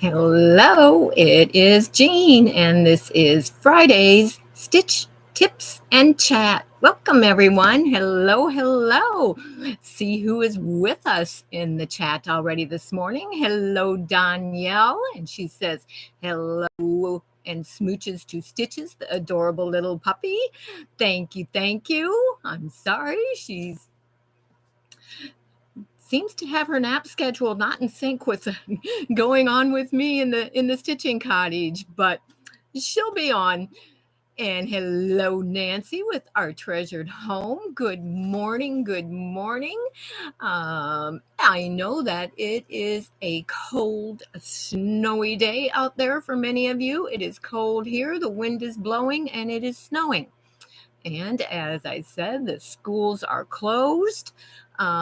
Hello, it is Jean, and this is Friday's Stitch Tips and Chat. Welcome, everyone. Hello, hello. See who is with us in the chat already this morning. Hello, Danielle, and she says hello and smooches to Stitches, the adorable little puppy. Thank you, thank you. I'm sorry, she's seems to have her nap schedule not in sync with going on with me in the stitching cottage, but she'll be on. And hello, Nancy, with our treasured home. Good morning. Good morning. I know that it is a cold, snowy day out there for many of you. It is cold here. The wind is blowing and it is snowing. And as I said, the schools are closed.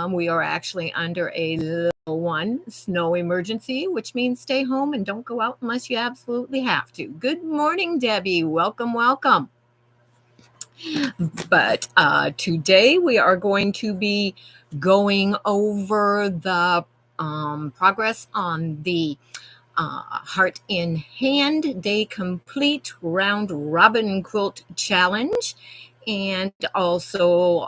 We are actually under a level 1 snow emergency, which means stay home and don't go out unless you absolutely have to. Good morning, Debbie. Welcome, welcome. But today we are going to be going over the progress on the Heart in Hand Day Complete Round Robin Quilt Challenge. And also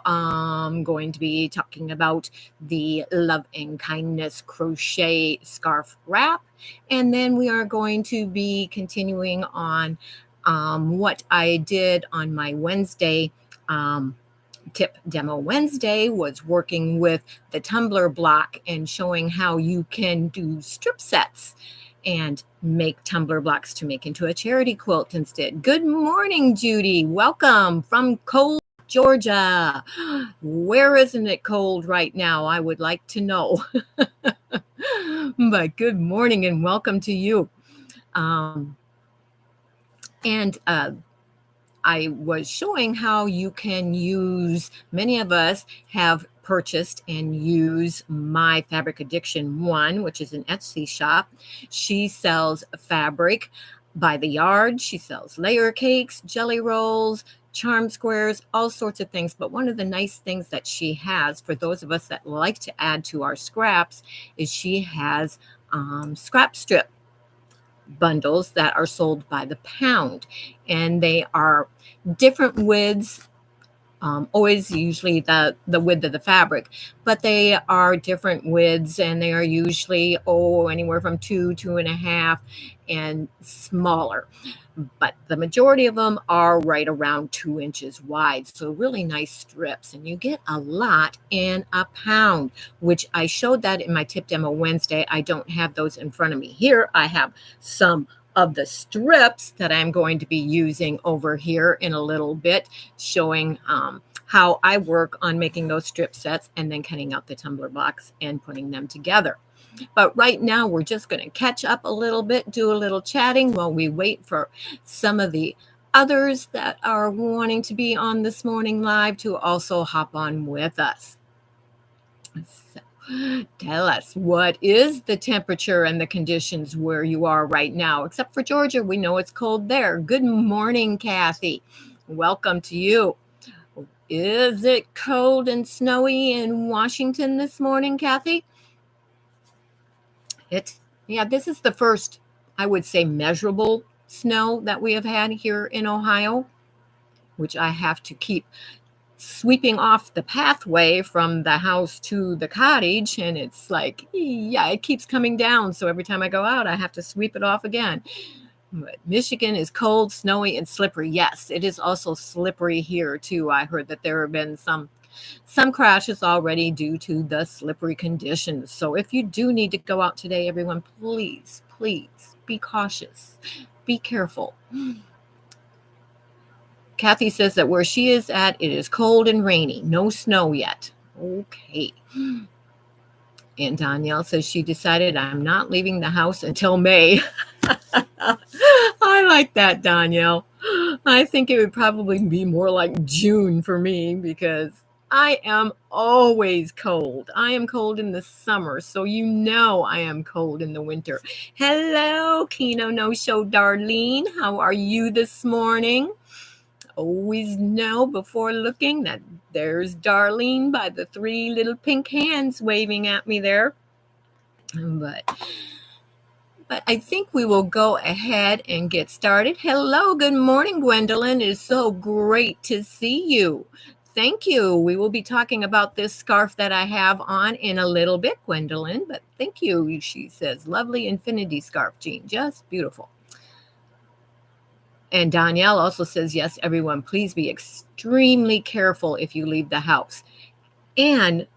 going to be talking about the Love and Kindness Crochet Scarf Wrap. And then we are going to be continuing on what I did on my Wednesday Tip Demo Wednesday, was working with the tumbler block and showing how you can do strip sets and make tumbler blocks to make into a charity quilt instead. Good morning, Judy. Welcome from cold Georgia. Where isn't it cold right now? I would like to know. But good morning and welcome to you. I was showing how you can use, many of us have purchased and use My Fabric Addiction 1, which is an Etsy shop. She sells fabric by the yard. She sells layer cakes, jelly rolls, charm squares, all sorts of things. But one of the nice things that she has for those of us that like to add to our scraps is she has scrap strip bundles that are sold by the pound, and they are different widths, always usually the width of the fabric, but they are different widths, and they are usually anywhere from 2.5 and smaller, but the majority of them are right around 2 inches wide. So really nice strips, and you get a lot in a pound, which I showed that in my Tip Demo Wednesday. I don't have those in front of me here. I have some of the strips that I'm going to be using over here in a little bit, showing how I work on making those strip sets and then cutting out the tumbler blocks and putting them together. But right now, we're just going to catch up a little bit, do a little chatting while we wait for some of the others that are wanting to be on this morning live to also hop on with us. So, tell us, what is the temperature and the conditions where you are right now? Except for Georgia, we know it's cold there. Good morning, Kathy. Welcome to you. Is it cold and snowy in Washington this morning, Kathy? This is the first, I would say, measurable snow that we have had here in Ohio, which I have to keep sweeping off the pathway from the house to the cottage, and it's like, it keeps coming down. So every time I go out, I have to sweep it off again. But Michigan is cold, snowy, and slippery. Yes, it is also slippery here too. I heard that there have been some crashes already due to the slippery conditions. So if you do need to go out today, everyone, please be cautious. Be careful. Kathy says that where she is at, it is cold and rainy. No snow yet. Okay. And Danielle says she decided, I'm not leaving the house until May. I like that, Danielle. I think it would probably be more like June for me, because I am always cold. I am cold in the summer, so you know I am cold in the winter. Hello, Kino No Show Darlene. How are you this morning? Always know before looking that there's Darlene by the 3 little pink hands waving at me there. But But I think we will go ahead and get started. Hello, good morning, Gwendolyn. It is so great to see you. Thank you. We will be talking about this scarf that I have on in a little bit, Gwendolyn, but thank you. She says, lovely infinity scarf, Jean, just beautiful. And Danielle also says, yes, everyone, please be extremely careful if you leave the house. And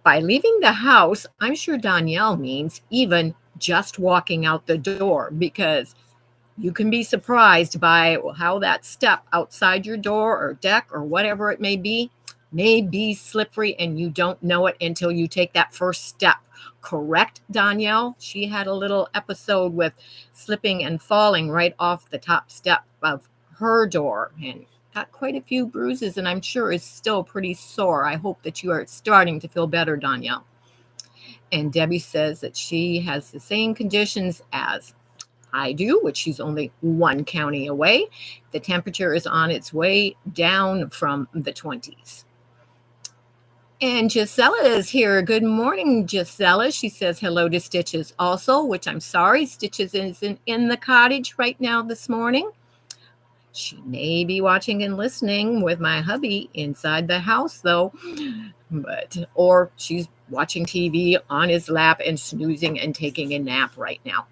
by leaving the house, I'm sure Danielle means even just walking out the door, because you can be surprised by how that step outside your door or deck or whatever it may be slippery, and you don't know it until you take that first step. Correct, Danielle? She had a little episode with slipping and falling right off the top step of her door and got quite a few bruises, and I'm sure is still pretty sore. I hope that you are starting to feel better, Danielle. And Debbie says that she has the same conditions as I do, which she's only 1 county away. The temperature is on its way down from the 20s. And Gisela is here. Good morning, Gisela. She says hello to Stitches also, which I'm sorry, Stitches isn't in the cottage right now this morning. She may be watching and listening with my hubby inside the house, though, or she's watching TV on his lap and snoozing and taking a nap right now.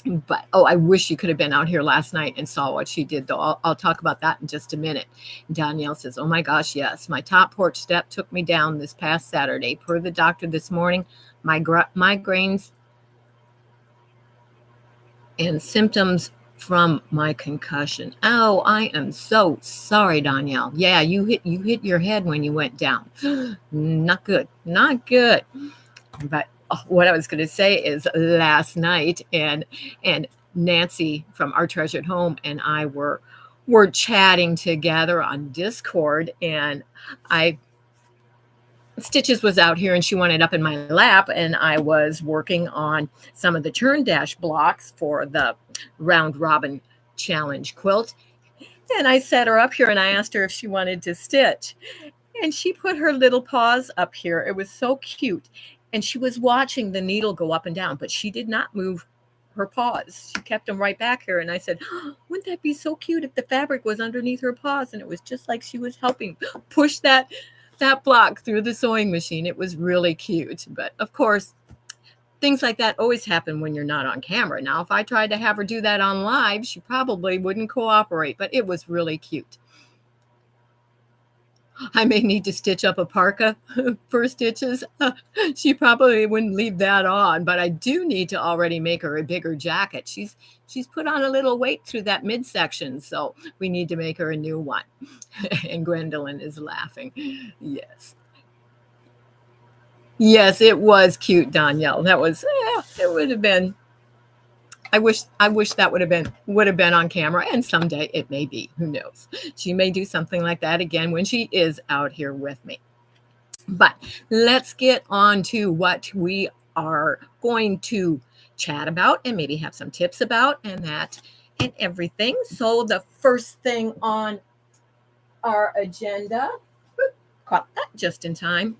But, I wish you could have been out here last night and saw what she did, though. I'll talk about that in just a minute. Danielle says, oh my gosh, yes. My top porch step took me down this past Saturday. Per the doctor this morning, my migraines and symptoms from my concussion. Oh, I am so sorry, Danielle. Yeah, you hit your head when you went down. Not good. But what I was going to say is last night, and Nancy from Our Treasured Home and I were chatting together on Discord, and Stitches was out here and she wanted up in my lap, and I was working on some of the turn dash blocks for the round robin challenge quilt. And I set her up here and I asked her if she wanted to stitch. And she put her little paws up here. It was so cute. And she was watching the needle go up and down, but she did not move her paws. She kept them right back here. And I said, oh, wouldn't that be so cute if the fabric was underneath her paws? And it was just like she was helping push that block through the sewing machine. It was really cute. But of course, things like that always happen when you're not on camera. Now, if I tried to have her do that on live, she probably wouldn't cooperate, but it was really cute. I may need to stitch up a parka for Stitches. She probably wouldn't leave that on, but I do need to already make her a bigger jacket. She's put on a little weight through that midsection, so we need to make her a new one. And Gwendolyn is laughing. Yes. Yes, it was cute, Danielle. That was, it would have been. I wish that would have been on camera, and someday it may be. Who knows? She may do something like that again when she is out here with me. But let's get on to what we are going to chat about and maybe have some tips about and everything. So the first thing on our agenda, caught that just in time,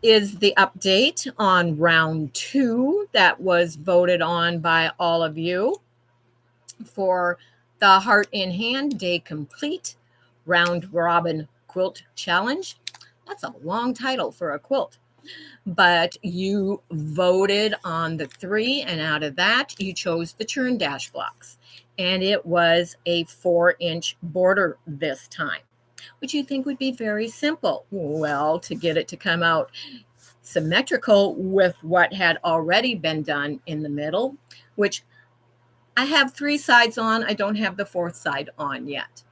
is the update on round 2 that was voted on by all of you for the Heart in Hand Day Complete Round Robin Quilt Challenge. That's a long title for a quilt. But you voted on the 3, and out of that, you chose the turn dash blocks. And it was a 4-inch border this time, which you think would be very simple. Well, to get it to come out symmetrical with what had already been done in the middle, which I have 3 sides on. I don't have the 4th side on yet.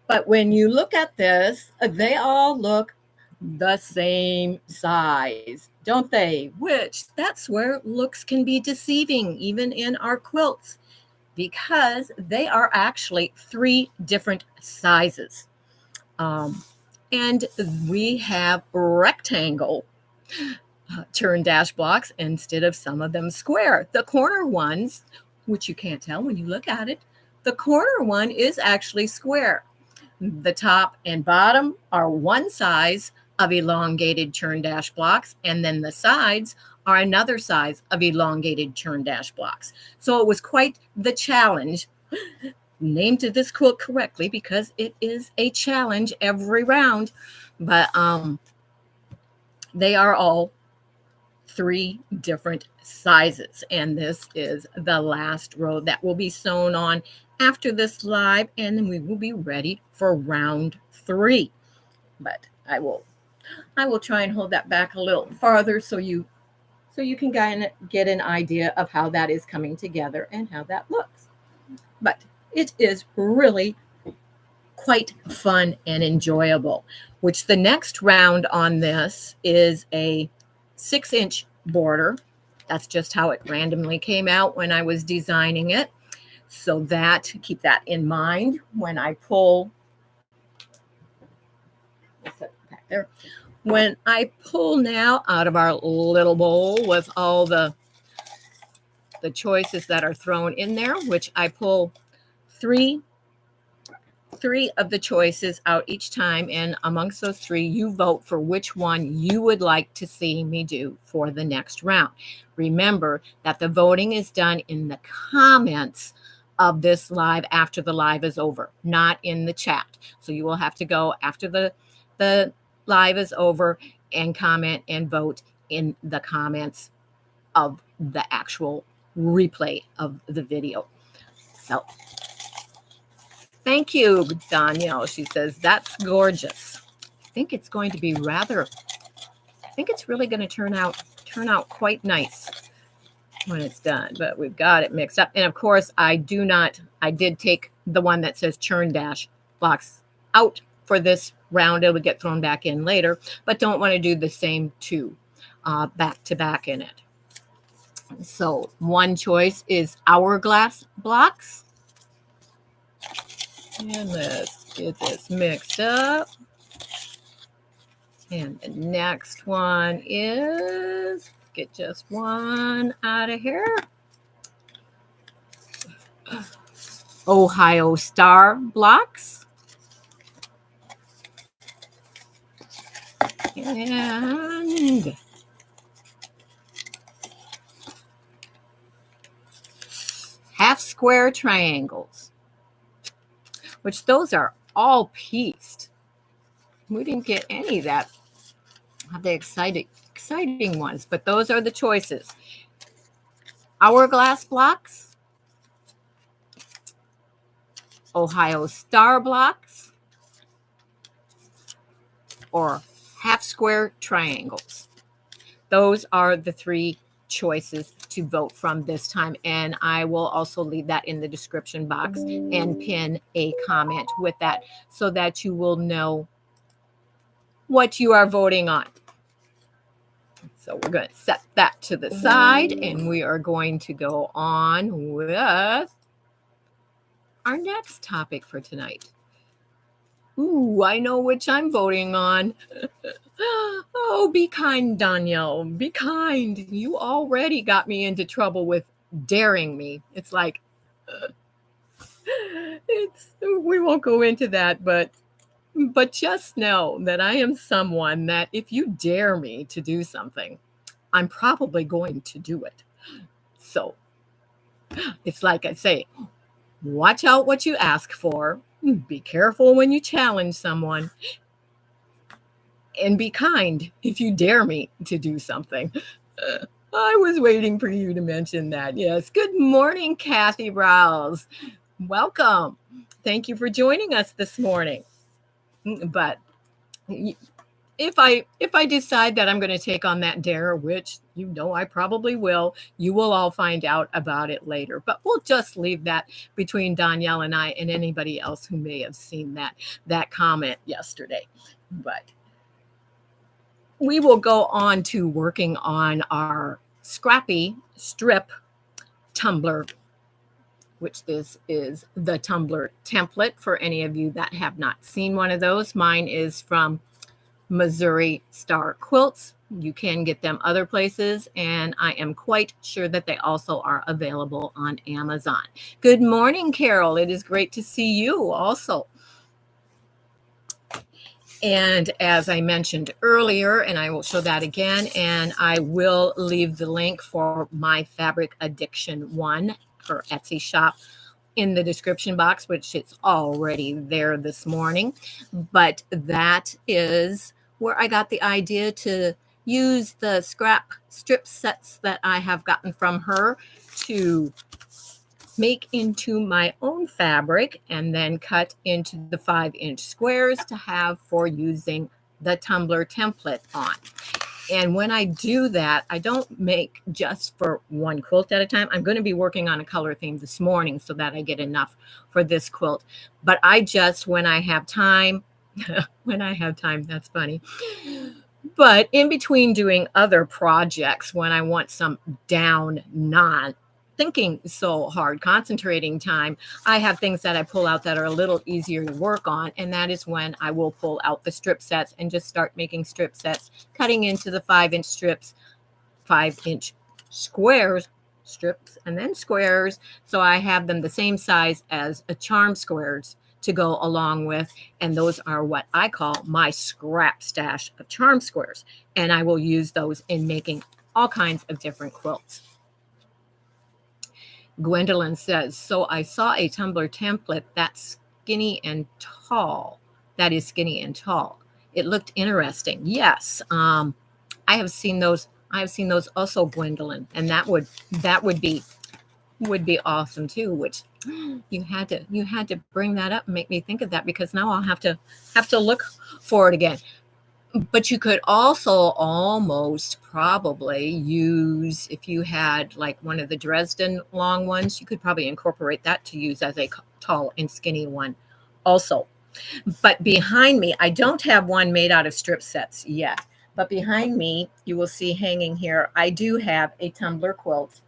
But when you look at this, they all look the same size, don't they? Which that's where looks can be deceiving, even in our quilts, because they are actually 3 different sizes. And we have rectangle turn dash blocks instead of some of them square. The corner ones, which you can't tell when you look at it, the corner one is actually square. The top and bottom are one size. of elongated turn dash blocks, and then the sides are another size of elongated turn dash blocks. So it was quite the challenge. Named this quilt correctly because it is a challenge every round, but they are all 3 different sizes, and this is the last row that will be sewn on after this live, and then we will be ready for round 3. But I will try and hold that back a little farther so you can get an idea of how that is coming together and how that looks. But it is really quite fun and enjoyable, which the next round on this is a 6-inch border. That's just how it randomly came out when I was designing it. So that, keep that in mind when I pull, let's set it back there. When I pull now out of our little bowl with all the choices that are thrown in there, which I pull three of the choices out each time, and amongst those 3 you vote for which one you would like to see me do for the next round. Remember that the voting is done in the comments of this live after the live is over, not in the chat. So you will have to go after the live is over and comment and vote in the comments of the actual replay of the video. So thank you, Danielle. She says, that's gorgeous. I think it's going to be I think it's really going to turn out quite nice when it's done, but we've got it mixed up. And of course, I did take the one that says churn dash blocks out for this round. It would get thrown back in later, but don't want to do the same 2 back to back in it. So one choice is hourglass blocks. And let's get this mixed up. And the next one is, get just one out of here, Ohio Star blocks. And half square triangles, which those are all pieced. We didn't get any of that of the exciting ones, but those are the choices. Hourglass blocks, Ohio Star blocks, or half square triangles. Those are the 3 choices to vote from this time, and I will also leave that in the description box and pin a comment with that so that you will know what you are voting on. So we're going to set that to the side, and we are going to go on with our next topic for tonight. Ooh, I know which I'm voting on. Oh, be kind, Danielle. Be kind. You already got me into trouble with daring me. It's like, we won't go into that, but just know that I am someone that if you dare me to do something, I'm probably going to do it. So it's like I say, watch out what you ask for. Be careful when you challenge someone. And be kind if you dare me to do something. I was waiting for you to mention that. Yes. Good morning, Kathy Rouse. Welcome. Thank you for joining us this morning. But if I decide that I'm going to take on that dare, which you know I probably will, you will all find out about it later. But we'll just leave that between Danielle and I and anybody else who may have seen that comment yesterday. But we will go on to working on our scrappy strip tumbler, which this is the tumbler template for any of you that have not seen one of those. Mine is from Missouri Star Quilts. You can get them other places, and I am quite sure that they also are available on Amazon. Good morning, Carol. It is great to see you also. And as I mentioned earlier, and I will show that again, and I will leave the link for my Fabric Addiction 1 or Etsy shop in the description box, which it's already there this morning. But that is where I got the idea to use the scrap strip sets that I have gotten from her to make into my own fabric and then cut into the 5-inch squares to have for using the tumbler template on. And when I do that, I don't make just for one quilt at a time. I'm going to be working on a color theme this morning so that I get enough for this quilt. But I just, when I have time, that's funny. But in between doing other projects, when I want some down, not thinking so hard, concentrating time, I have things that I pull out that are a little easier to work on. And that is when I will pull out the strip sets and just start making strip sets, cutting into the 5-inch strips, 5-inch squares, strips, and then squares. So I have them the same size as a charm squares to go along with. And those are what I call my scrap stash of charm squares. And I will use those in making all kinds of different quilts. Gwendolyn says, so I saw a tumbler template that's skinny and tall. That is skinny and tall. It looked interesting. Yes, I have seen those. I have seen those also, Gwendolyn, and that would be awesome too. Which you had to bring that up and make me think of that, because now I'll have to look for it again. But you could also almost probably use, if you had like one of the Dresden long ones, you could probably incorporate that to use as a tall and skinny one also. But behind me, I don't have one made out of strip sets yet. But behind me, you will see hanging here, I do have a tumbler quilt.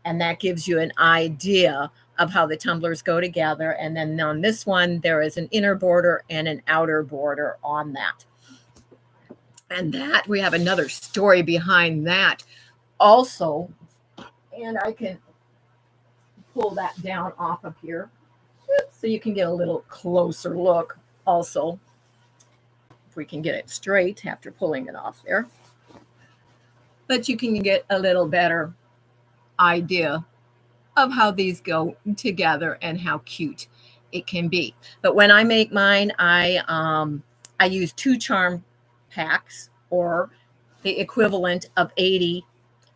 And that gives you an idea of how the tumblers go together. And then on this one, there is an inner border and an outer border on that. And that, we have another story behind that also. And I can pull that down off of here so you can get a little closer look also. If we can get it straight after pulling it off there. But you can get a little better idea of how these go together and how cute it can be. But when I make mine, I use 2 charm packs, or the equivalent of 80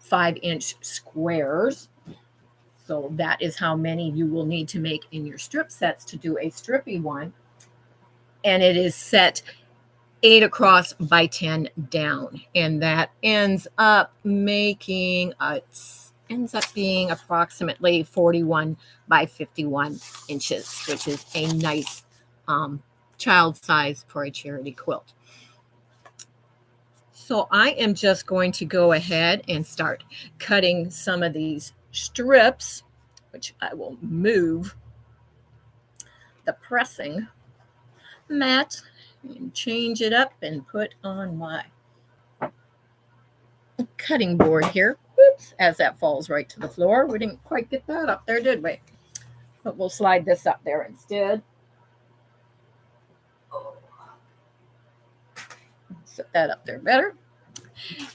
5-inch squares. So that is how many you will need to make in your strip sets to do a strippy one. And it is set 8 across by 10 down. And that ends up being approximately 41 by 51 inches, which is a nice child size for a charity quilt. So I am just going to go ahead and start cutting some of these strips, which I will move the pressing mat and change it up and put on my cutting board here. Oops, as that falls right to the floor. We didn't quite get that up there, did we? But we'll slide this up there instead. Set that up there better.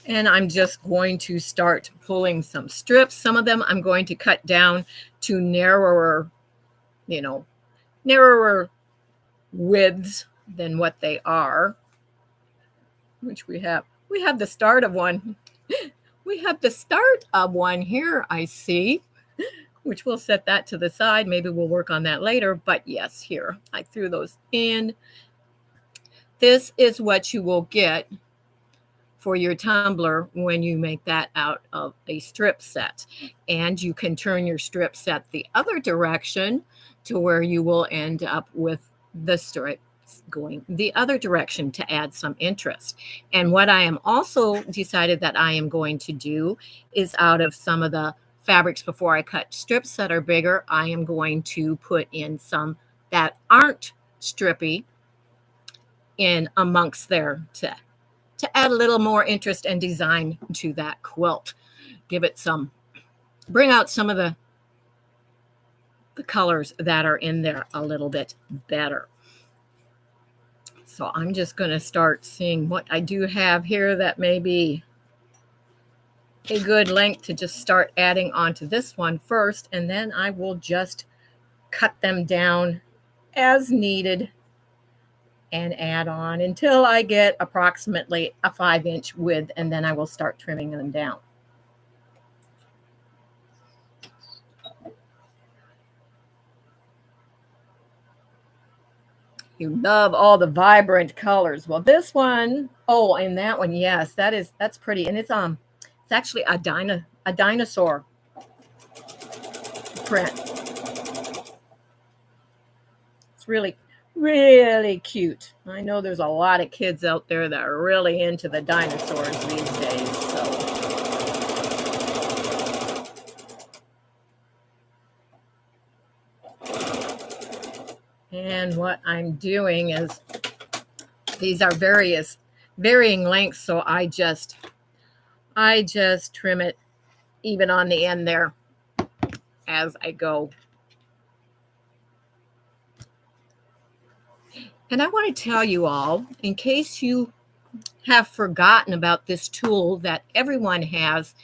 And I'm just going to start pulling some strips. Some of them I'm going to cut down to narrower widths than what they are, which we have. We have the start of one. We have the start of one here, I see, which we'll set that to the side. Maybe we'll work on that later. But yes, here, I threw those in. This is what you will get for your tumbler when you make that out of a strip set. And you can turn your strip set the other direction to where you will end up with the strips going the other direction to add some interest. And what I am also decided that I am going to do is, out of some of the fabrics before I cut strips that are bigger, I am going to put in some that aren't strippy in amongst there to add a little more interest and design to that quilt. Bring out some of the colors that are in there a little bit better. So I'm just going to start seeing what I do have here that may be a good length to just start adding onto this one first, and then I will just cut them down as needed and add on until I get approximately a 5-inch width, and then I will start trimming them down. You love all the vibrant colors. Well, this one, oh, and that one, yes, that's pretty, and it's actually a dinosaur print. It's really, really cute. I know there's a lot of kids out there that are really into the dinosaurs these days. So. And what I'm doing is, these are varying lengths, so I just trim it even on the end there as I go. And I want to tell you all, in case you have forgotten about this tool that everyone has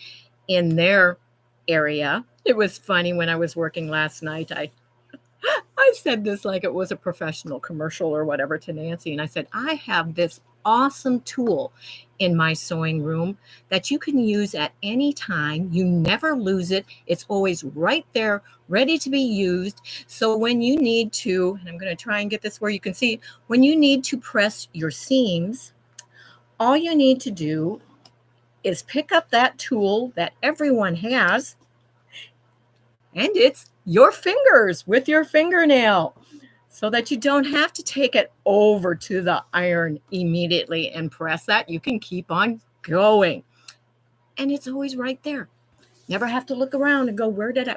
in their area. It was funny when I was working last night. I said this like it was a professional commercial or whatever to Nancy. And I said, I have this awesome tool in my sewing room that you can use at any time. You never lose it. It's always right there, ready to be used. So when you need to, and I'm going to try and get this where you can see, when you need to press your seams, all you need to do is pick up that tool that everyone has, and it's your fingers with your fingernail, so that you don't have to take it over to the iron immediately and press that. You can keep on going. And it's always right there. Never have to look around and go, where did I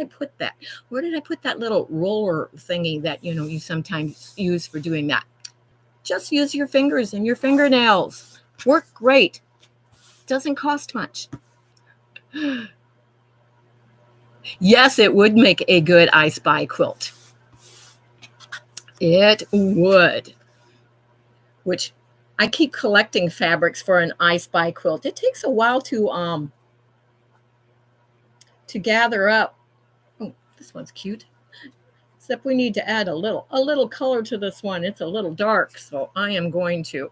put that? Where did I put that little roller thingy that, you sometimes use for doing that? Just use your fingers and your fingernails. Work great. Doesn't cost much. Yes, it would make a good I Spy quilt. It would. Which I keep collecting fabrics for an I Spy quilt. It takes a while to gather up. Oh, this one's cute. Except we need to add a little color to this one. It's a little dark, so I am going to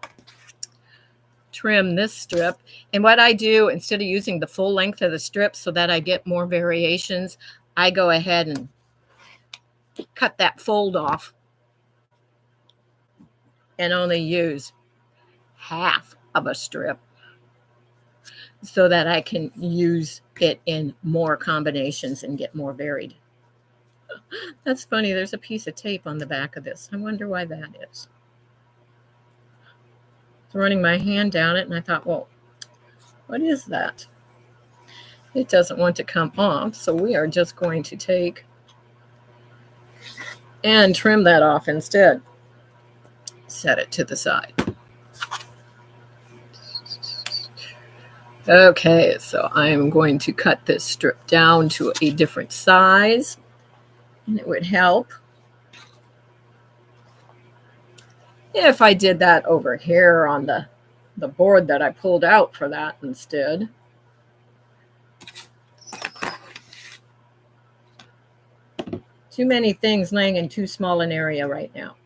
trim this strip. And what I do, instead of using the full length of the strip so that I get more variations, I go ahead and cut that fold off and only use half of a strip so that I can use it in more combinations and get more varied. That's funny. There's a piece of tape on the back of this. I wonder why that is. Running my hand down it, and I thought, well, what is that? It doesn't want to come off, so we are just going to take and trim that off instead. Set it to the side. Okay, so I am going to cut this strip down to a different size, and it would help if I did that over here on the board that I pulled out for that instead. Too many things laying in too small an area right now.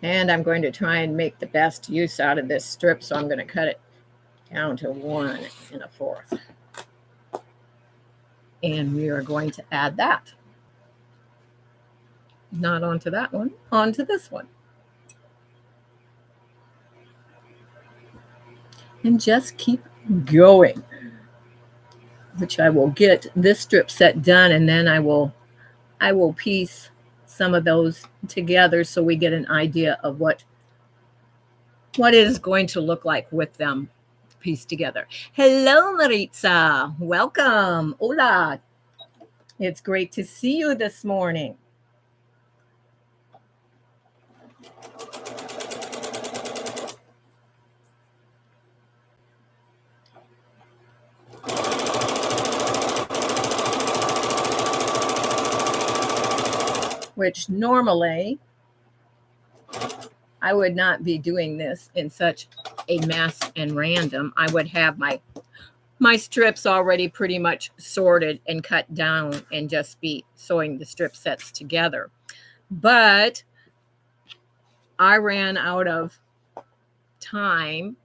And I'm going to try and make the best use out of this strip, so I'm going to cut it down to 1 1/4. And we are going to add that. Not onto that one, onto this one. And just keep going, which I will get this strip set done, and then I will piece some of those together so we get an idea of what it is going to look like with them pieced together. Hello, Maritza. Welcome. Hola. It's great to see you this morning. which normally I would not be doing this in such a mess and random. I would have my strips already pretty much sorted and cut down and just be sewing the strip sets together. But I ran out of time.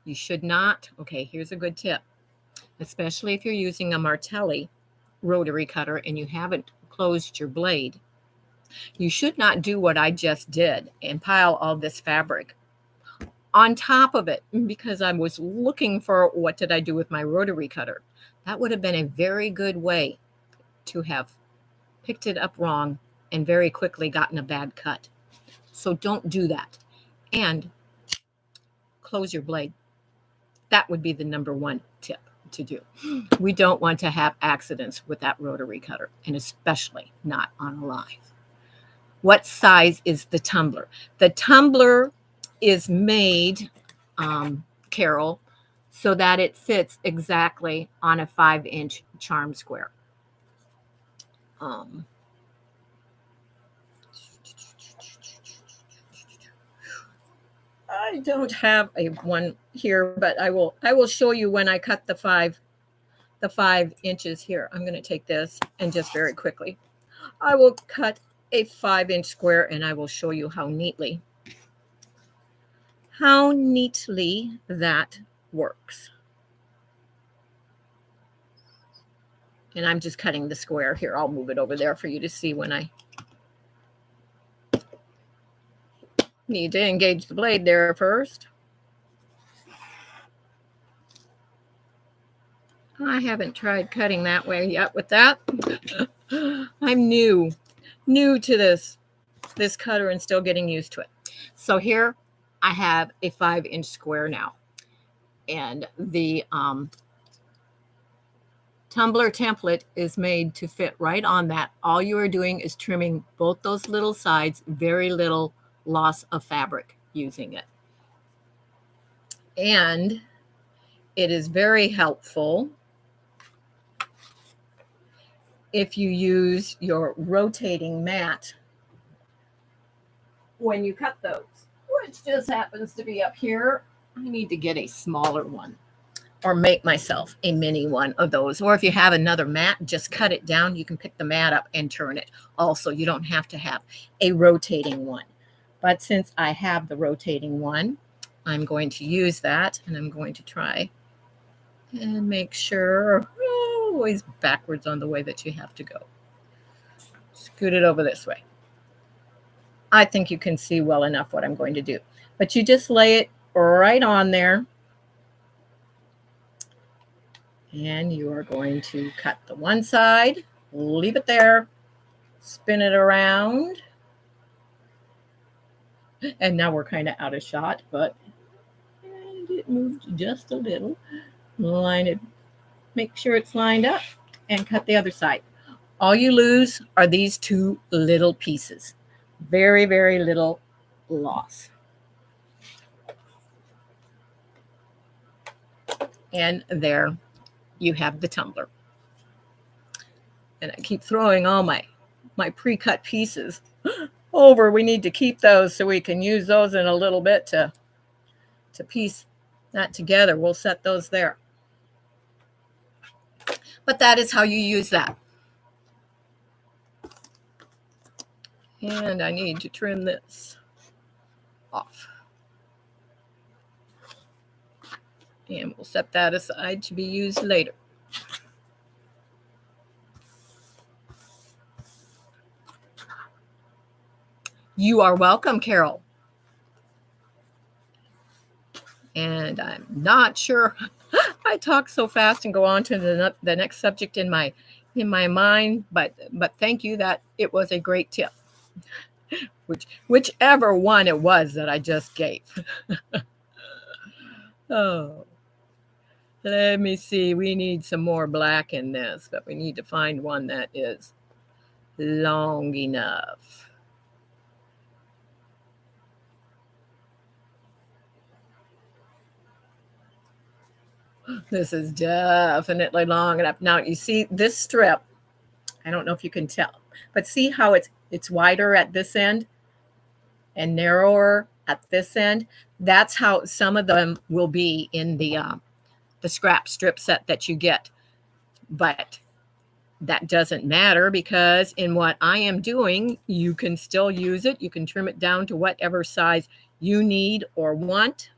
You should not. Okay, here's a good tip, especially if you're using a Martelli rotary cutter and you haven't closed your blade. You should not do what I just did and pile all this fabric on top of it, because I was looking for what did I do with my rotary cutter. That would have been a very good way to have picked it up wrong and very quickly gotten a bad cut. So don't do that. And close your blade. That would be the number one tip to do. We don't want to have accidents with that rotary cutter, and especially not on a live. What size is the tumbler? The tumbler is made, Carol, so that it fits exactly on a 5-inch charm square. I don't have a one here, but I will show you when I cut the 5 inches here. I'm going to take this and just very quickly, I will cut a 5-inch square and I will show you how neatly that works. And I'm just cutting the square here. I'll move it over there for you to see when I need to engage the blade there first. I haven't tried cutting that way yet with that. I'm new to this cutter and still getting used to it. So here I have a 5-inch square now. And the tumbler template is made to fit right on that. All you are doing is trimming both those little sides, very little loss of fabric using it. And it is very helpful if you use your rotating mat when you cut those, which just happens to be up here. I need to get a smaller one or make myself a mini one of those. Or if you have another mat, just cut it down. You can pick the mat up and turn it. Also, you don't have to have a rotating one. But since I have the rotating one, I'm going to use that, and I'm going to try and make sure, always backwards on the way that you have to go. Scoot it over this way. I think you can see well enough what I'm going to do. But you just lay it right on there. And you are going to cut the one side, leave it there, spin it around. And now we're kind of out of shot, but it moved just a little. Line it, make sure it's lined up, and cut the other side. All you lose are these two little pieces. Very, very little loss. And there you have the tumbler. And I keep throwing all my pre-cut pieces over. We need to keep those so we can use those in a little bit to piece that together. We'll set those there. But that is how you use that. And I need to trim this off. And we'll set that aside to be used later. You are welcome, Carol. And I'm not sure. I talk so fast and go on to the next subject in my mind, but thank you, that it was a great tip. Whichever one it was that I just gave. Oh, let me see. We need some more black in this, but we need to find one that is long enough. This is definitely long enough. Now, you see this strip, I don't know if you can tell, But see how it's wider at this end and narrower at this end? That's how some of them will be in the scrap strip set that you get. But that doesn't matter, because in what I am doing, you can still use it. You can trim it down to whatever size you need or want.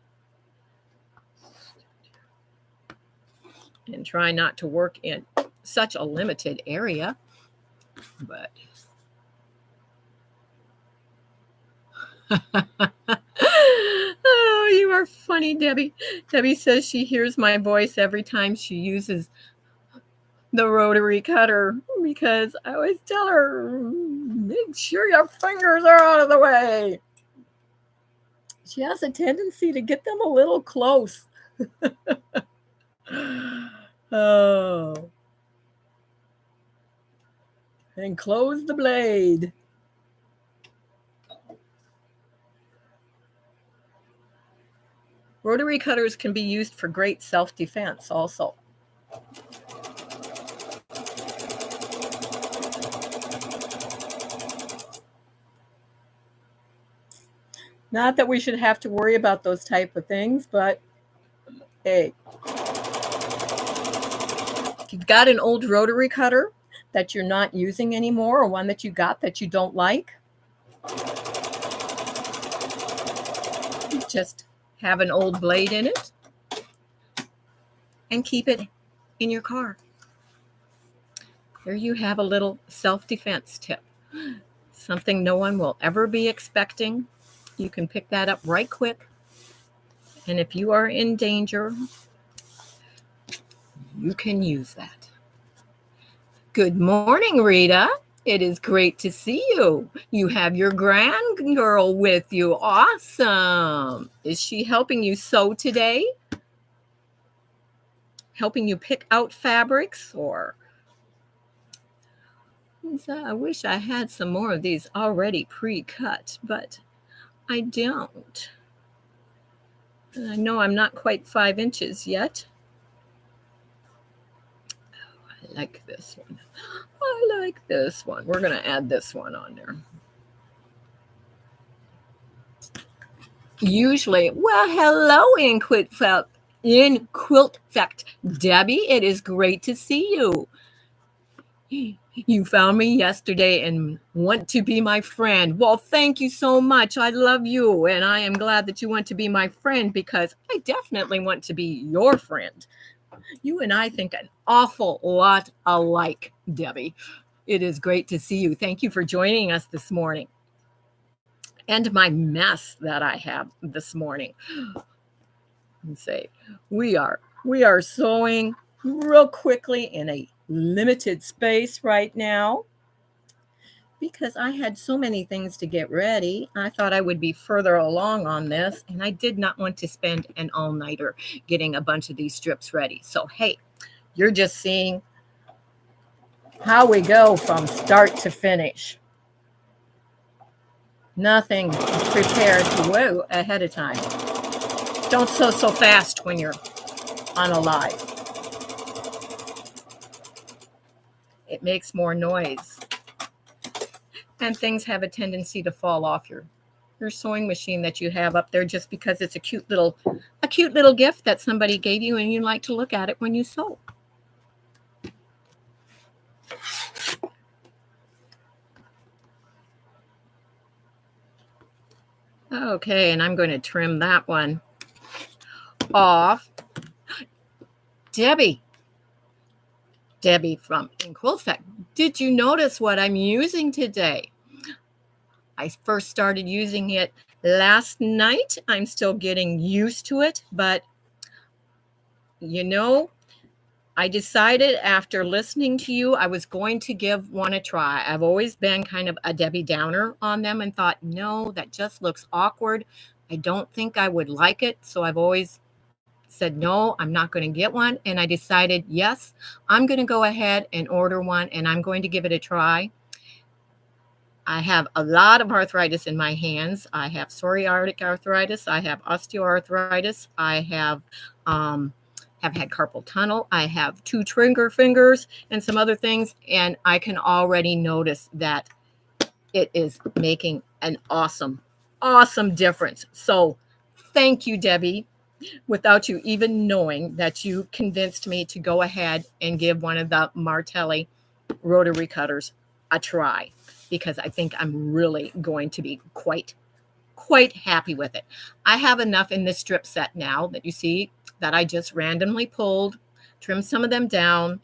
And try not to work in such a limited area. But oh, you are funny, Debbie. Debbie says she hears my voice every time she uses the rotary cutter, because I always tell her, make sure your fingers are out of the way. She has a tendency to get them a little close. Oh. And close the blade. Rotary cutters can be used for great self-defense also. Not that we should have to worry about those type of things, but hey, if you've got an old rotary cutter that you're not using anymore, or one that you got that you don't like, just have an old blade in it and keep it in your car. There you have a little self-defense tip. Something no one will ever be expecting. You can pick that up right quick. And if you are in danger, you can use that. Good morning, Rita. It is great to see you. You have your grandgirl with you. Awesome. Is she helping you sew today? Helping you pick out fabrics? Or I wish I had some more of these already pre-cut, but I don't. I know I'm not quite 5 inches yet. Oh, I like this one. I like this one. We're going to add this one on there. Usually, well, hello in Quilt Fact. Debbie, it is great to see you. You found me yesterday and want to be my friend. Well, thank you so much. I love you, and I am glad that you want to be my friend, because I definitely want to be your friend. You and I think an awful lot alike, Debbie. It is great to see you. Thank you for joining us this morning. And my mess that I have this morning. And say, we are sewing real quickly in a limited space right now, because I had so many things to get ready. I thought I would be further along on this, and I did not want to spend an all-nighter getting a bunch of these strips ready. So, hey, you're just seeing how we go from start to finish. Nothing prepared to ahead of time. Don't sew so fast when you're on a live. It makes more noise. And things have a tendency to fall off your sewing machine that you have up there, just because it's a cute little gift that somebody gave you and you like to look at it when you sew. Okay, and I'm going to trim that one off. Debbie from Quilt Fact, did you notice what I'm using today? I first started using it last night. I'm still getting used to it, but you know, I decided after listening to you, I was going to give one a try. I've always been kind of a Debbie Downer on them and thought, no, that just looks awkward. I don't think I would like it. So I've always said, no, I'm not going to get one. And I decided, yes, I'm going to go ahead and order one, and I'm going to give it a try. I have a lot of arthritis in my hands. I have psoriatic arthritis. I have osteoarthritis. I have have had carpal tunnel. I have 2 trigger fingers and some other things, and I can already notice that it is making an awesome, awesome difference. So thank you, Debbie, without you even knowing that you convinced me to go ahead and give one of the Martelli rotary cutters a try, because I think I'm really going to be quite happy with it. I have enough in this strip set now that you see that I just randomly pulled, trimmed some of them down,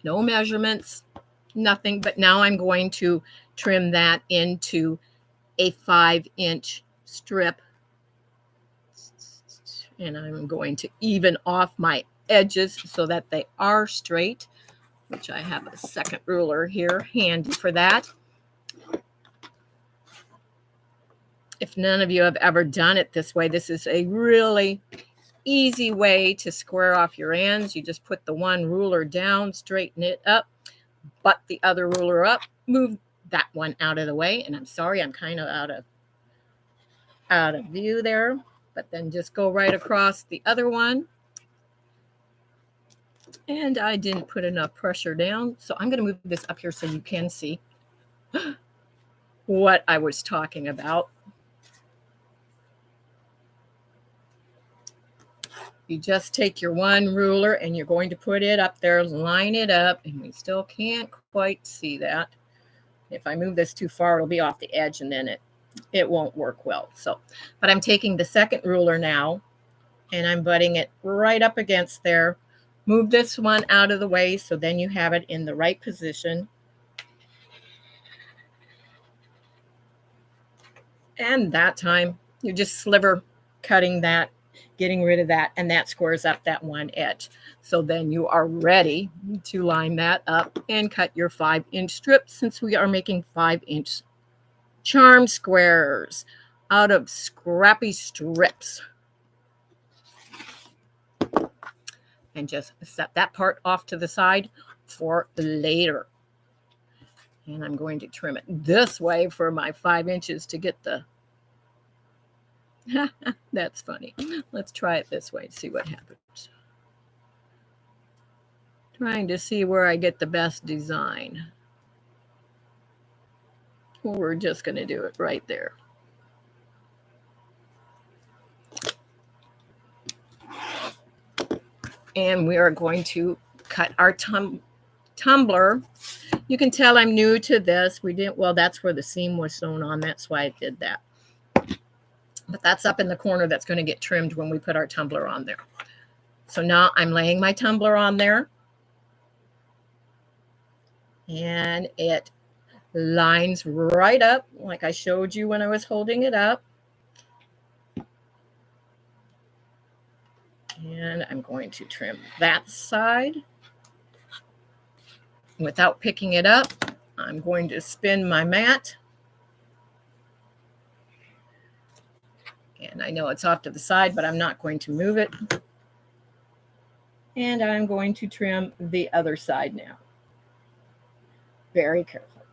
no measurements, nothing, but now I'm going to trim that into a 5-inch strip, and I'm going to even off my edges so that they are straight, which I have a second ruler here handy for that. If none of you have ever done it this way, this is a really easy way to square off your ends. You just put the one ruler down, straighten it up, butt the other ruler up, move that one out of the way. And I'm sorry, I'm kind of out of view there, but then just go right across the other one. And I didn't put enough pressure down, so I'm going to move this up here so you can see what I was talking about. You just take your one ruler and you're going to put it up there, line it up, and we still can't quite see that. If I move this too far, it'll be off the edge and then it won't work well. So, but I'm taking the second ruler now and I'm butting it right up against there. Move this one out of the way so then you have it in the right position. And that time you're just sliver cutting that, getting rid of that, and that squares up that one edge. So then you are ready to line that up and cut your 5-inch strip, since we are making 5-inch charm squares out of scrappy strips. And just set that part off to the side for later. And I'm going to trim it this way for my 5 inches to get the... That's funny. Let's try it this way and see what happens. Trying to see where I get the best design. Well, we're just going to do it right there. And we are going to cut our tumbler. You can tell I'm new to this. Well, that's where the seam was sewn on. That's why I did that. But that's up in the corner that's going to get trimmed when we put our tumbler on there. So now I'm laying my tumbler on there. And it lines right up like I showed you when I was holding it up. And I'm going to trim that side. Without picking it up, I'm going to spin my mat. And I know it's off to the side, but I'm not going to move it. And I'm going to trim the other side now. Very careful.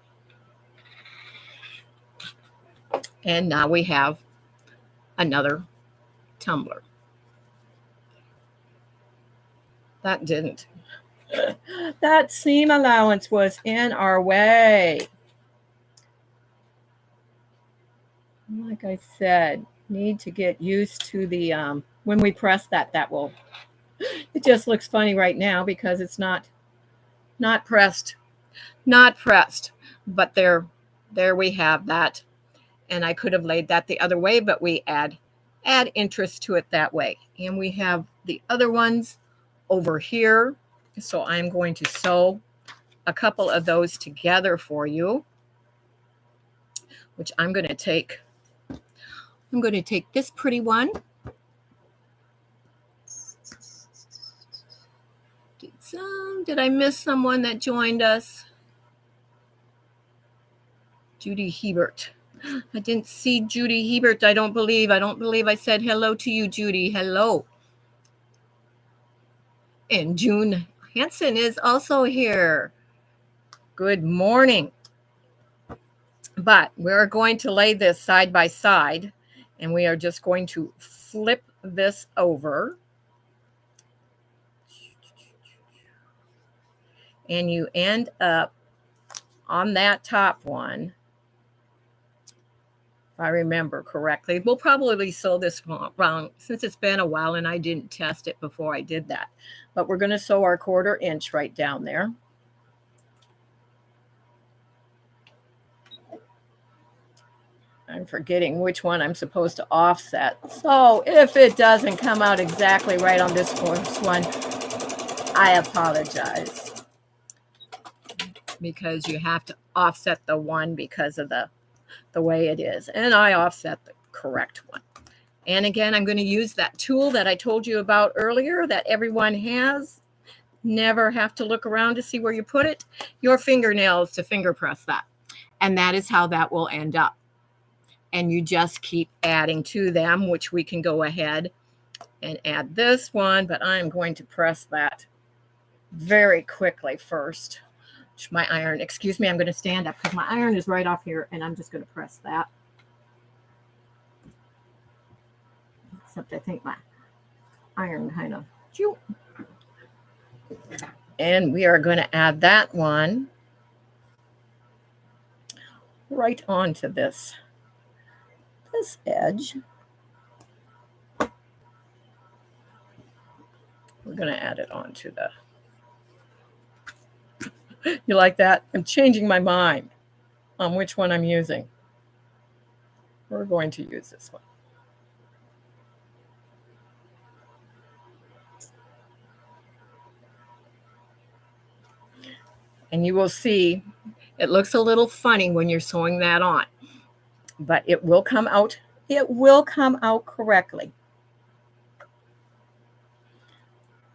And now we have another tumbler. That didn't. That seam allowance was in our way. Like I said, need to get used to the, when we press that will, it just looks funny right now because it's not pressed, but there we have that. And I could have laid that the other way, but we add interest to it that way. And we have the other ones over here. So I'm going to sew a couple of those together for you, which I'm going to take this pretty one. Did I miss someone that joined us? Judy Hebert. I didn't see Judy Hebert. I don't believe I said hello to you, Judy. Hello. And June Hansen is also here. Good morning. But we're going to lay this side by side, and we are just going to flip this over. and you end up on that top one. If I remember correctly, we'll probably sew this wrong since it's been a while and I didn't test it before I did that. But we're going to sew our 1/4 inch right down there. I'm forgetting which one I'm supposed to offset. So if it doesn't come out exactly right on this first one, I apologize. Because you have to offset the one because of the way it is. And I offset the correct one. And again, I'm going to use that tool that I told you about earlier that everyone has. Never have to look around to see where you put it. Your fingernails to finger press that. And that is how that will end up. And you just keep adding to them, which we can go ahead and add this one, but I'm going to press that very quickly first. My iron, excuse me, I'm going to stand up because my iron is right off here, and I'm just going to press that. Except I think my iron kind of, and we are going to add that one right onto this edge. We're going to add it onto the, you like that? I'm changing my mind on which one I'm using. We're going to use this one. And you will see it looks a little funny when you're sewing that on, but it will come out. It will come out correctly.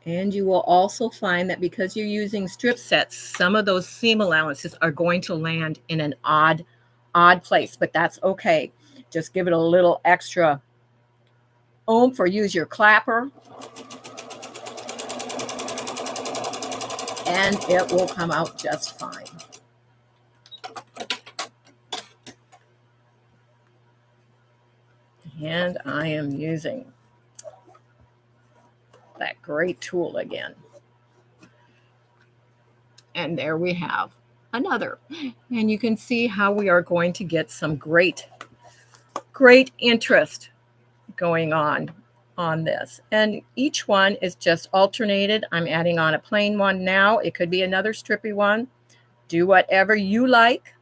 And you will also find that because you're using strip sets, some of those seam allowances are going to land in an odd place, but that's okay. Just give it a little extra oomph or use your clapper, and it will come out just fine. And I am using that great tool again. And there we have another. And you can see how we are going to get some great interest going on this. And each one is just alternated. I'm adding on a plain one now. It could be another strippy one. Do whatever you like.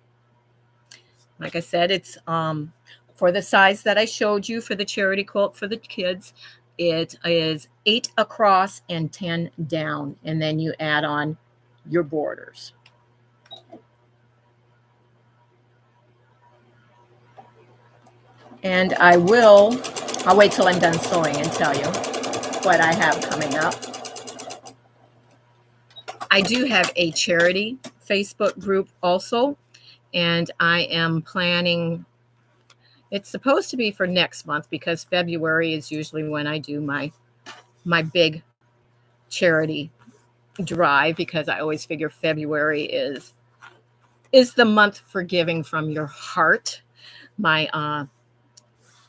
Like I said, it's for the size that I showed you for the charity quilt for the kids. It is 8 across and 10 down, and then you add on your borders. And I'll wait till I'm done sewing and tell you what I have coming up. I do have a charity Facebook group also, and I am planning, it's supposed to be for next month because February is usually when I do my big charity drive, because I always figure February is the month for giving from your heart. My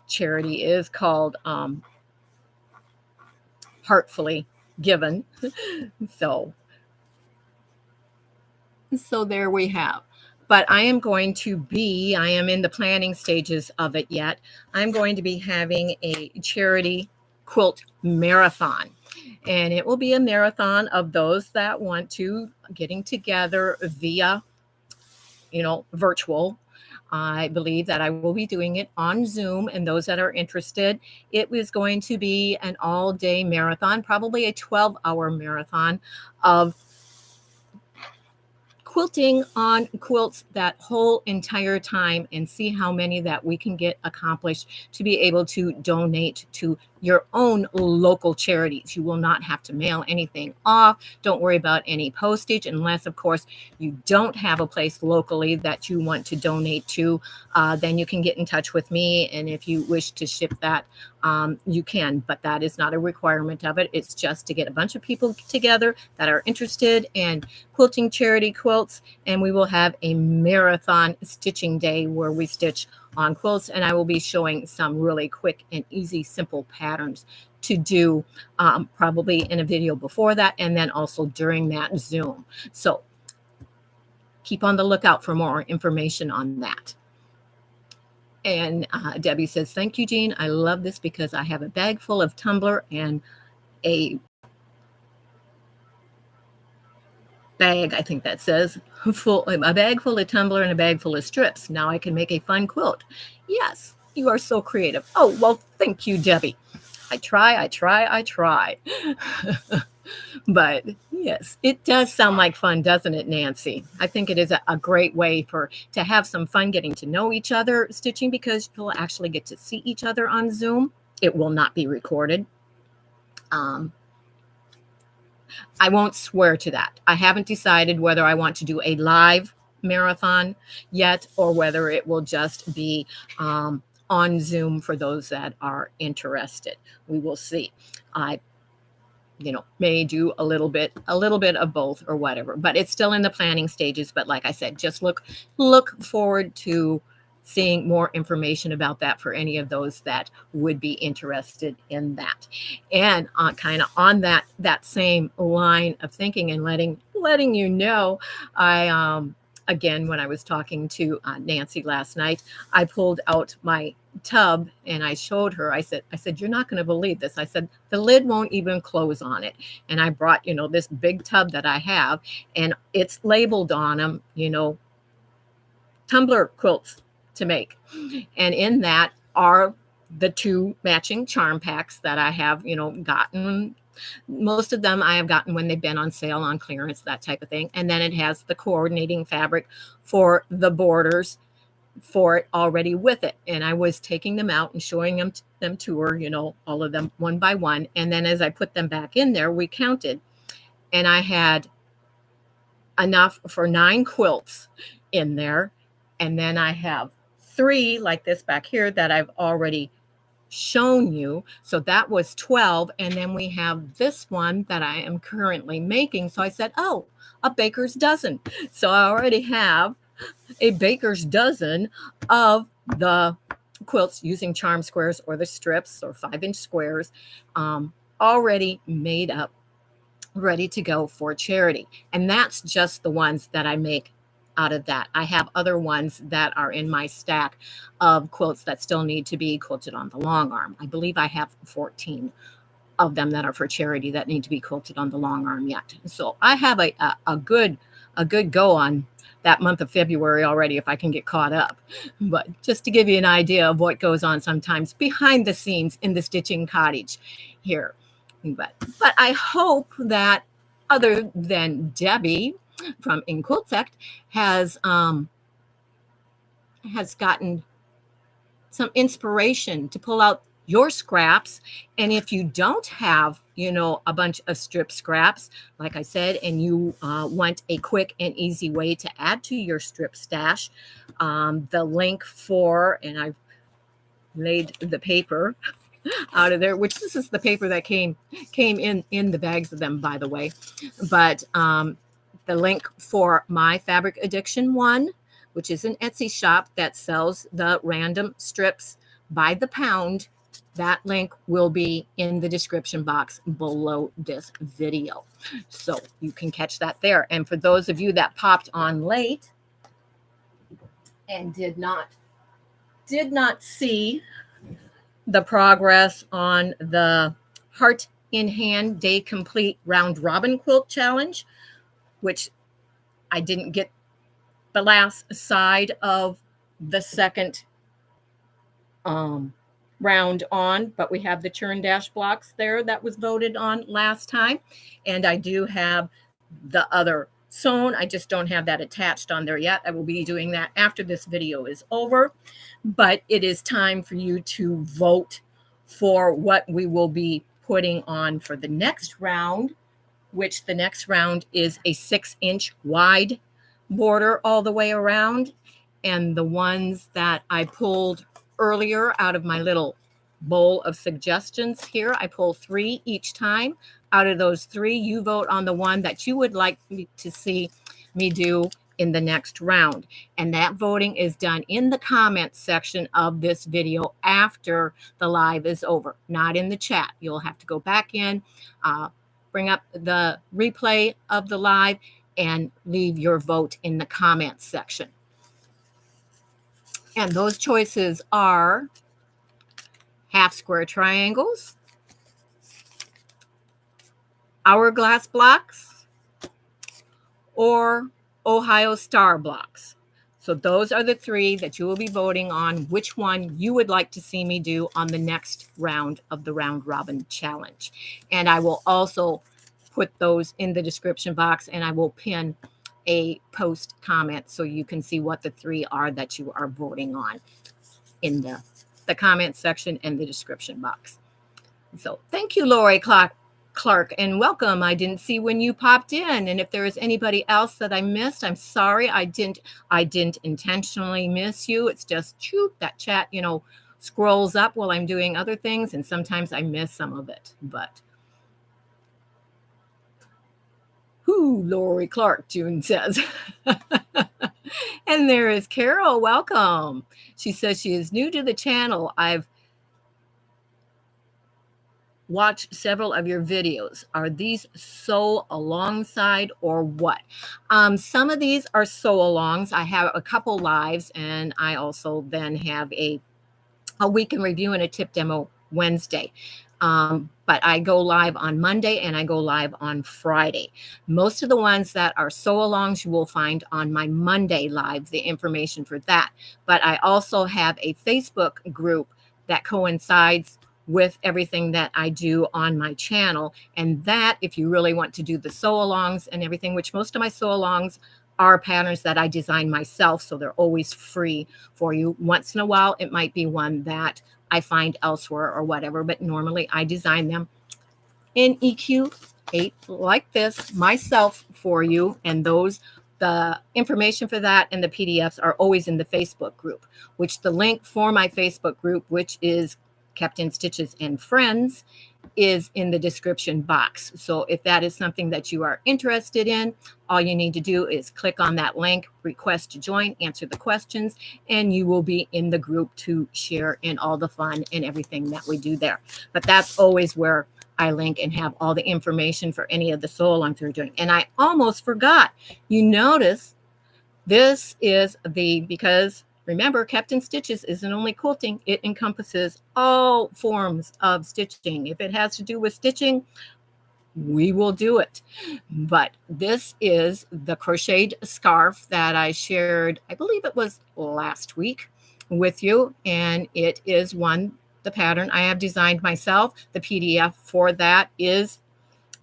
charity is called Heartfully Given. So there we have. But I am in the planning stages of it yet. I'm going to be having a charity quilt marathon. And it will be a marathon of those that want to getting together via, virtual. I believe that I will be doing it on Zoom, and those that are interested, it was going to be an all-day marathon, probably a 12-hour marathon of quilting on quilts that whole entire time, and see how many that we can get accomplished to be able to donate to your own local charities. You will not have to mail anything off. Don't worry about any postage, unless, of course, you don't have a place locally that you want to donate to. Then you can get in touch with me, and if you wish to ship that, you can, but that is not a requirement of it. It's just to get a bunch of people together that are interested in quilting charity quilts, and we will have a marathon stitching day where we stitch on quilts, and I will be showing some really quick and easy, simple patterns to do, probably in a video before that, and then also during that Zoom. So keep on the lookout for more information on that. And Debbie says, thank you, Jean. I love this because I have a bag full of tumbler and a bag, I think that says, a bag full of tumbler and a bag full of strips. Now I can make a fun quilt. Yes, you are so creative. Oh, well, thank you, Debbie. I try. But yes, it does sound like fun, doesn't it, Nancy? I think it is a great way to have some fun getting to know each other stitching, because you'll actually get to see each other on Zoom. It will not be recorded. I won't swear to that. I haven't decided whether I want to do a live marathon yet, or whether it will just be on Zoom for those that are interested. We will see. I may do a little bit of both or whatever, but it's still in the planning stages. But like I said, just look forward to seeing more information about that for any of those that would be interested in that. And kind of on that same line of thinking and letting you know, I again, when I was talking to Nancy last night, I pulled out my tub and I showed her. I said, you're not going to believe this. I said, the lid won't even close on it. And I brought, this big tub that I have, and it's labeled on them, tumbler quilts to make. And in that are the 2 matching charm packs that I have, gotten. Most of them I have gotten when they've been on sale, on clearance, that type of thing. And then it has the coordinating fabric for the borders for it already with it. And I was taking them out and showing them to her, all of them one by one. And then as I put them back in there, we counted, and I had enough for 9 quilts in there. And then I have 3 like this back here that I've already shown you. So that was 12. And then we have this one that I am currently making. So I said, oh, a baker's dozen. So I already have a baker's dozen of the quilts using charm squares or the strips or 5-inch squares already made up, ready to go for charity. And that's just the ones that I make out of that. I have other ones that are in my stack of quilts that still need to be quilted on the long arm. I believe I have 14 of them that are for charity that need to be quilted on the long arm yet. So I have a good go on that month of February already, if I can get caught up. But just to give you an idea of what goes on sometimes behind the scenes in the stitching cottage here. But I hope that, other than Debbie from In Quilt Sect, has gotten some inspiration to pull out your scraps. And if you don't have, a bunch of strip scraps, like I said, and you want a quick and easy way to add to your strip stash, the link for, and I've laid the paper out of there, which this is the paper that came in the bags of them, by the way. But the link for my Fabric Addiction 1, which is an Etsy shop that sells the random strips by the pound, that link will be in the description box below this video. So you can catch that there. And for those of you that popped on late and did not see the progress on the Heart in Hand Day Complete Round Robin Quilt Challenge, which I didn't get the last side of the second round on, but we have the churn dash blocks there that was voted on last time. And I do have the other sewn. I just don't have that attached on there yet. I will be doing that after this video is over. But it is time for you to vote for what we will be putting on for the next round, which the next round is a 6-inch wide border all the way around. And the ones that I pulled earlier out of my little bowl of suggestions here, I pull 3 each time. Out of those 3, you vote on the one that you would like to see me do in the next round. And that voting is done in the comments section of this video after the live is over, not in the chat. You'll have to go back in, bring up the replay of the live, and leave your vote in the comments section. And those choices are half square triangles, hourglass blocks, or Ohio Star blocks. So those are the three that you will be voting on which one you would like to see me do on the next round of the Round Robin Challenge. And I will also put those in the description box, and I will pin a post comment so you can see what the three are that you are voting on in the comment section and the description box. So thank you, Lori Clark, and welcome. I didn't see when you popped in, and if there is anybody else that I missed, I'm sorry. I didn't intentionally miss you. It's just that chat, scrolls up while I'm doing other things, and sometimes I miss some of it. But Lori Clark, June says. And there is Carol. Welcome. She says she is new to the channel. I've watched several of your videos. Are these sew alongside or what? Some of these are sew alongs. I have a couple lives, and I also then have a week in review and a tip demo Wednesday. But I go live on Monday and I go live on Friday. Most of the ones that are sew alongs you will find on my Monday live, the information for that. But I also have a Facebook group that coincides with everything that I do on my channel. And that, if you really want to do the sew alongs and everything, which most of my sew alongs are patterns that I design myself, so they're always free for you. Once in a while, it might be one that I find elsewhere or whatever, but normally I design them in EQ8 like this myself for you. And the information for that and the PDFs are always in the Facebook group, which the link for my Facebook group, which is Kept in Stitches and Friends, is in the description box. So if that is something that you are interested in, all you need to do is click on that link, request to join, answer the questions, and you will be in the group to share in all the fun and everything that we do there. But that's always where I link and have all the information for any of the sew alongs we're doing. And I almost forgot. You notice this is because remember, Kept in Stitches isn't only quilting, it encompasses all forms of stitching. If it has to do with stitching, we will do it. But this is the crocheted scarf that I shared, I believe it was last week with you. And it is the pattern I have designed myself. The PDF for that is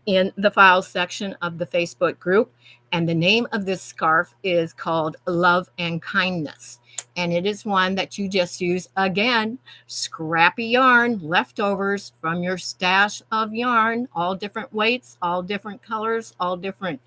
in the files section of the Facebook group. And the name of this scarf is called Love and Kindness. And it is one that you just use, again, scrappy yarn, leftovers from your stash of yarn, all different weights, all different colors, all different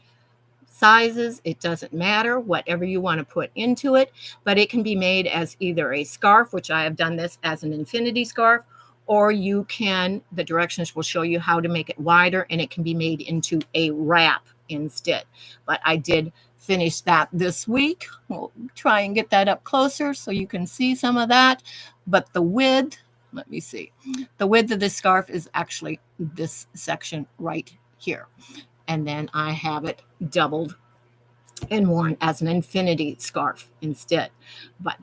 sizes. It doesn't matter, whatever you want to put into it. But it can be made as either a scarf, which I have done this as an infinity scarf, or the directions will show you how to make it wider, and it can be made into a wrap instead. But I did finish that this week. We'll try and get that up closer so you can see some of that. But the width, let me see. The width of this scarf is actually this section right here. And then I have it doubled and worn as an infinity scarf instead. But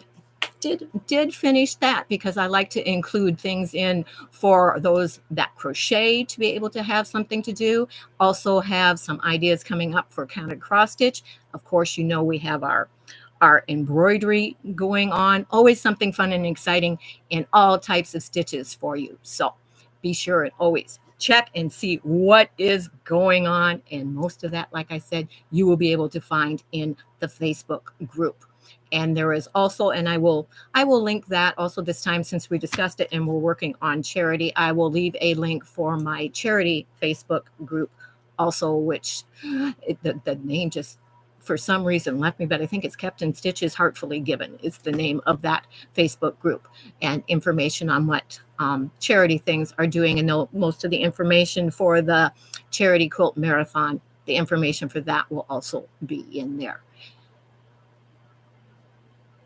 did finish that because I like to include things in for those that crochet to be able to have something to do. Also have some ideas coming up for counted cross stitch. Of course, we have our embroidery going on. Always something fun and exciting in all types of stitches for you. So be sure and always check and see what is going on. And most of that, like I said, you will be able to find in the Facebook group. And there is also, and I will link that also this time since we discussed it and we're working on charity. I will leave a link for my charity Facebook group also, which the name just for some reason left me, but I think it's Kept in Stitches Heartfully Given is the name of that Facebook group, and information on what charity things are doing. And most of the information for the charity quilt marathon, the information for that will also be in there.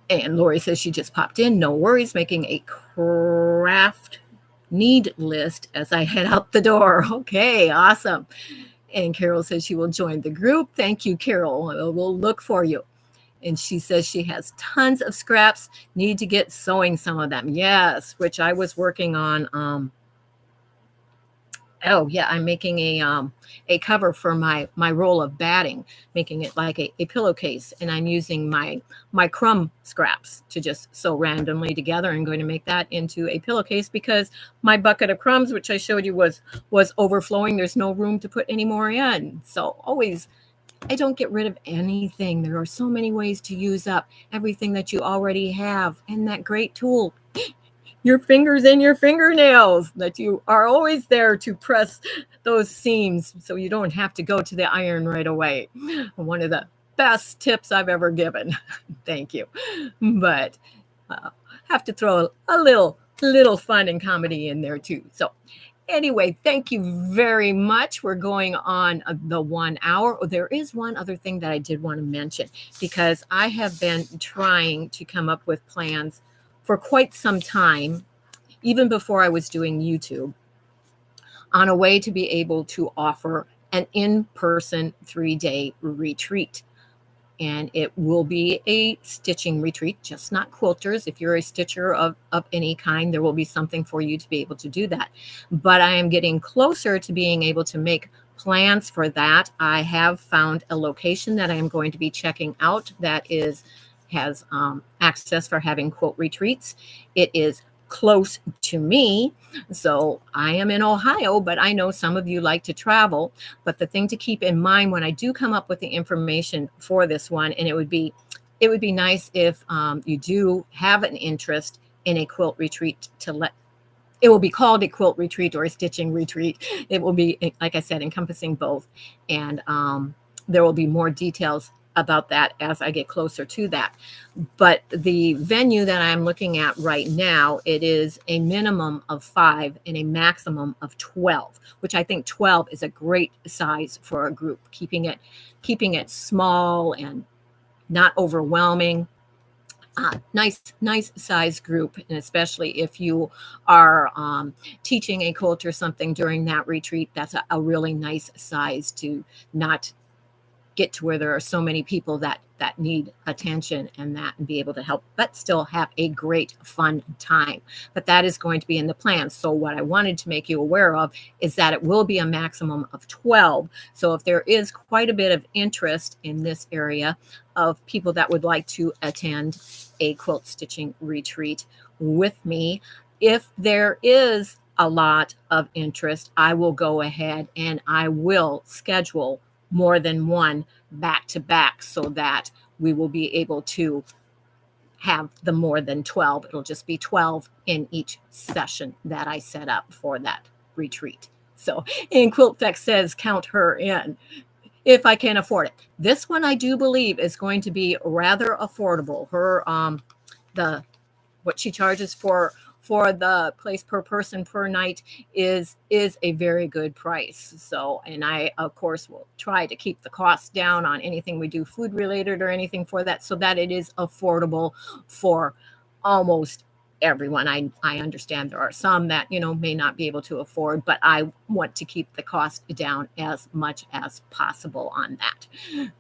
And Lori says she just popped in. No worries, making a craft need list as I head out the door. Okay, awesome. And Carol says she will join the group. Thank you, Carol. We'll look for you. And she says she has tons of scraps, need to get sewing some of them. Yes, which I was working on. Oh yeah, I'm making a cover for my roll of batting, making it like a pillowcase, and I'm using my crumb scraps to just sew randomly together and going to make that into a pillowcase because my bucket of crumbs, which I showed you, was overflowing. There's no room to put any more in. So always, I don't get rid of anything. There are so many ways to use up everything that you already have, and that great tool, your fingers and your fingernails, that you are always there to press those seams so you don't have to go to the iron right away. One of the best tips I've ever given. Thank you. But have to throw a little fun and comedy in there too. So anyway, thank you very much. We're going on the 1 hour. Oh, there is one other thing that I did want to mention, because I have been trying to come up with plans for quite some time, even before I was doing YouTube, on a way to be able to offer an in-person 3-day retreat. And it will be a stitching retreat, just not quilters. If you're a stitcher of any kind, there will be something for you to be able to do that. But I am getting closer to being able to make plans for that. I have found a location that I am going to be checking out that has access for having quilt retreats. It is close to me. So I am in Ohio, but I know some of you like to travel. But the thing to keep in mind when I do come up with the information for this one, and it would be nice if you do have an interest in a quilt retreat, it will be called a quilt retreat or a stitching retreat. It will be, like I said, encompassing both. And there will be more details about that as I get closer to that. But the venue that I'm looking at right now, it is a minimum of 5 and a maximum of 12, which I think 12 is a great size for a group, keeping it small and not overwhelming. Nice size group, and especially if you are teaching a quilt or something during that retreat, that's a really nice size to not get to where there are so many people that need attention and be able to help, but still have a great fun time. But that is going to be in the plan. So what I wanted to make you aware of is that it will be a maximum of 12. So if there is quite a bit of interest in this area of people that would like to attend a quilt stitching retreat with me, if there is a lot of interest, I will go ahead and I will schedule more than one back to back so that we will be able to have the more than 12. It'll just be 12 in each session that I set up for that retreat. So, and Quiltfex says, count her in if I can afford it. This one I do believe is going to be rather affordable. Her what she charges for the place per person per night is a very good price. So, and I of course will try to keep the costs down on anything we do food related or anything for that, so that it is affordable for almost everyone. I understand there are some that may not be able to afford, but I want to keep the cost down as much as possible on that.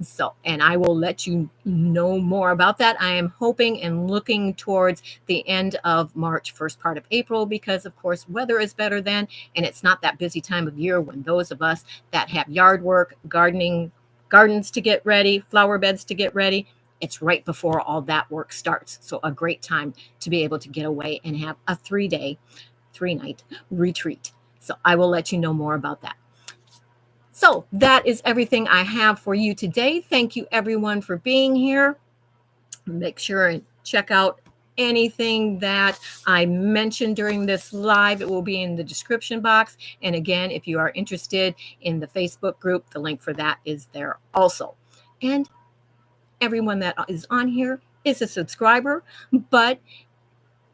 So, and I will let you know more about that. I am hoping and looking towards the end of March, first part of April, because of course weather is better then, and it's not that busy time of year when those of us that have yard work, gardening, gardens to get ready, flower beds to get ready, it's right before all that work starts. So a great time to be able to get away and have a 3-night retreat. So I will let you know more about that. So that is everything I have for you today. Thank you everyone for being here. Make sure and check out anything that I mentioned during this live. It will be in the description box. And again, if you are interested in the Facebook group, the link for that is there also. And everyone that is on here is a subscriber, but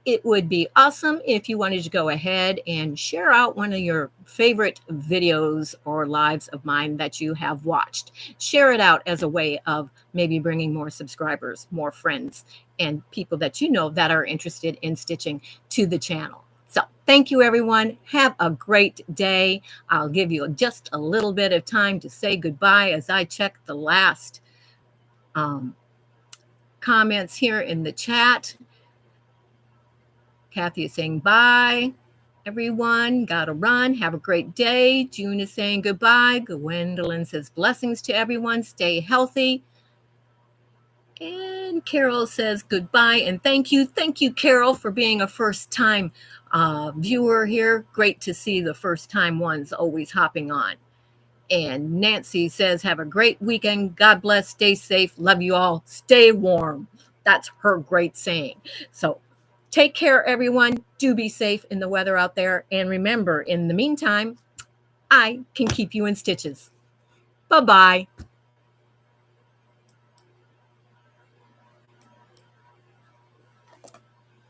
it would be awesome if you wanted to go ahead and share out one of your favorite videos or lives of mine that you have watched. Share it out as a way of maybe bringing more subscribers, more friends, and people that you know that are interested in stitching to the channel. So thank you, everyone. Have a great day. I'll give you just a little bit of time to say goodbye as I check the last comments here in the chat. Kathy is saying bye. Everyone, gotta run. Have a great day. June is saying goodbye. Gwendolyn says blessings to everyone. Stay healthy. And Carol says goodbye and thank you. Thank you, Carol, for being a first-time viewer here. Great to see the first-time ones always hopping on. And Nancy says, have a great weekend. God bless. Stay safe. Love you all. Stay warm. That's her great saying. So take care, everyone. Do be safe in the weather out there. And remember, in the meantime, I can keep you in stitches. Bye-bye.